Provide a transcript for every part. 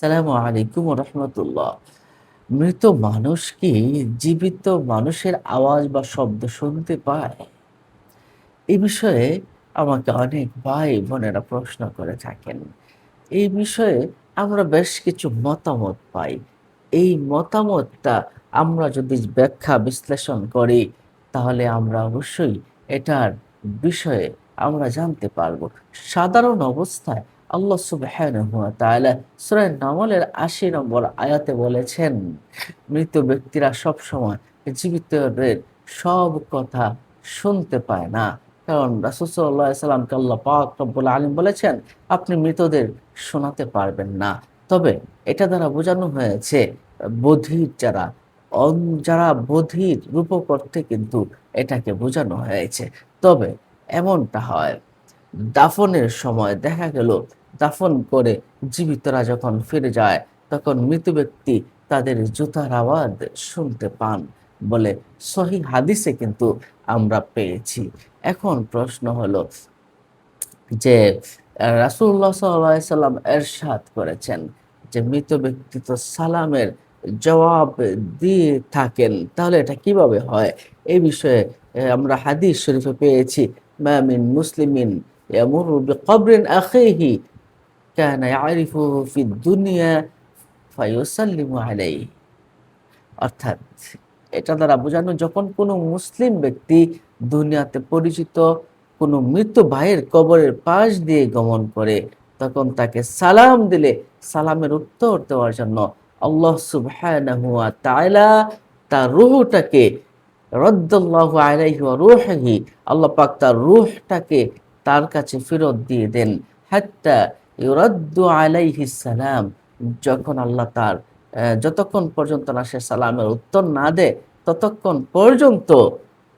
সালামু আলাইকুম রহমতুল্লাহ। মৃত মানুষ কি জীবিত মানুষের আওয়াজ বা শব্দ শুনতে পায়? এই বিষয়ে আমাকে অনেক ভাই বোনেরা প্রশ্ন করে থাকেন। এই বিষয়ে আমরা বেশ কিছু মতামত পাই। এই মতামতটা আমরা যদি ব্যাখ্যা বিশ্লেষণ করি, তাহলে আমরা অবশ্যই এটার বিষয়ে আমরা জানতে পারবো। সাধারণ অবস্থায় আল্লাহ সুবহানাহু ওয়া তাআলা সূরা নামলের ৮০ নম্বর আয়াতে বলেছেন, মৃত ব্যক্তিরা সবসময় জীবিতদের সব কথা শুনতে পায় না। কারণ রাসূল সাল্লাল্লাহু আলাইহি সাল্লামকে আল্লাহ পাক রব্বুল আলামিন বলেছেন, আপনি মৃতদের শোনাতে পারবেন না। তবে এটা দ্বারা বোঝানো হয়েছে বধির যারা, যারা বধির রূপক অর্থে কিন্তু এটাকে বোঝানো হয়েছে। তবে এমনটা হয়, দাফনের সময় দেখা গেল দাফন করে জীবিতরা যখন ফিরে যায়, তখন মৃত ব্যক্তি তাদের জুতার আওয়াজ শুনতে পান বলে সহিহ হাদিসে কিন্তু আমরা পেয়েছি। এখন প্রশ্ন হলো যে রাসূলুল্লাহ সাল্লাল্লাহু আলাইহি সাল্লাম এরশাদ করেছেন যে মৃত ব্যক্তি তো সালামের জবাব দিয়ে থাকেন। তাহলে এটা কিভাবে হয়? এই বিষয়ে আমরা হাদিস শরীফে পেয়েছি, মা মিন মুসলিমিন ইয়ামুরু বিকবরিন আখিহি কানা ইয়ারিফুহু ফিদ দুনিয়া ফায়ুসাল্লিমু আলাইহি। অর্থাৎ এটা দ্বারা বোঝানো, যখন কোনো মুসলিম ব্যক্তি দুনিয়াতে পরিচিত কোনো মৃত ভাইয়ের কবরের পাশ দিয়ে গমন করে, তখন তাকে সালাম দিলে সালামের উত্তর দেওয়ার জন্য আল্লাহ সুবহানাহু ওয়া তাআলা তার রূহটাকে রাদ্দাল্লাহু আলাইহি ওয়া রূহিহি, আল্লাহ পাক তার রূহটাকে তার কাছে ফেরত দিয়ে দেন। হাত্তা ইউরাদ্দু আলাইহিস সালাম, যখন আল্লাহ তার যতক্ষণ পর্যন্ত না সে সালামের উত্তর না দেয়, ততক্ষণ পর্যন্ত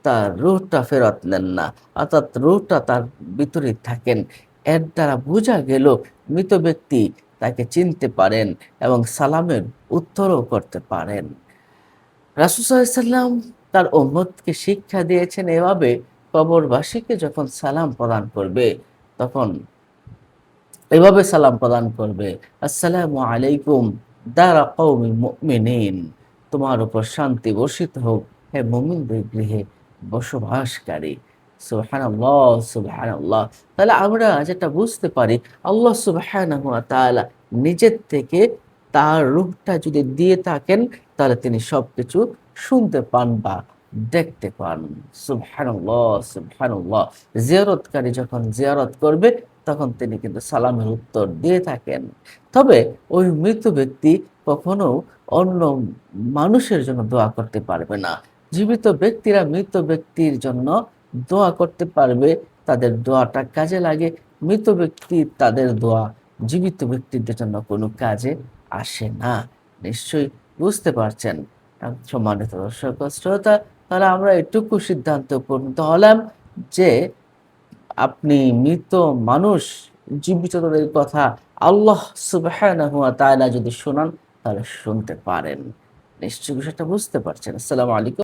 তার রূহটা ফেরত নেন না। অর্থাৎ রূহটা তার ভিতরেই থাকেন। এর দ্বারা বোঝা গেল মৃত ব্যক্তি তাকে চিনতে পারেন এবং সালামের উত্তরও করতে পারেন। রাসূল সাল্লাল্লাহু আলাইহি সাল্লাম তার উম্মতকে শিক্ষা দিয়েছেন এভাবে, কবরবাসীকে যখন সালাম প্রদান করবে, তখন এভাবে সালাম প্রদান করবে, আসসালামু আলাইকুম দারা কওমি মুমিনিন, তোমার উপর শান্তি বর্ষিত হোক হে মুমিনদের গৃহে বসবাসকারী। সুবহানাল্লাহ, সুবহানাল্লাহ। তাহলে আমরা যেটা বুঝতে পারি, আল্লাহ সুবহানাহু ওয়া তাআলা নিজের থেকে তার রূহটা যদি দিয়ে থাকেন, তাহলে তিনি সবকিছু শুনতে পান বা দেখতে পান। সুবহানাল্লাহ, সুবহানাল্লাহ। জিয়ারতকারী যখন জিয়ারত করবে, তখন তিনি কিন্তু সালামের উত্তর দিয়ে থাকেন। তবে ওই মৃত ব্যক্তি কখনো অন্য মানুষের জন্য দোয়া করতে পারবে না। জীবিত ব্যক্তিরা মৃত ব্যক্তির জন্য দোয়া করতে পারবে, তাদের দোয়াটা কাজে লাগে। মৃত ব্যক্তি তাদের দোয়া জীবিত ব্যক্তিদের জন্য কোনো কাজে আসে না। নিশ্চয়ই বুঝতে পারছেন। সম্মানিত দর্শক ও শ্রোতা, তাহলে আমরা এটুকু সিদ্ধান্তে উপনীত হলাম যে আপনি মৃত মানুষ জীবিতদের কথা আল্লাহ সুবহানাহু ওয়া তাআলা যদি শোনান, তাহলে শুনতে পারেন। নিশ্চয়ই বিষয়টা বুঝতে পারছেন। আসসালামু আলাইকুম।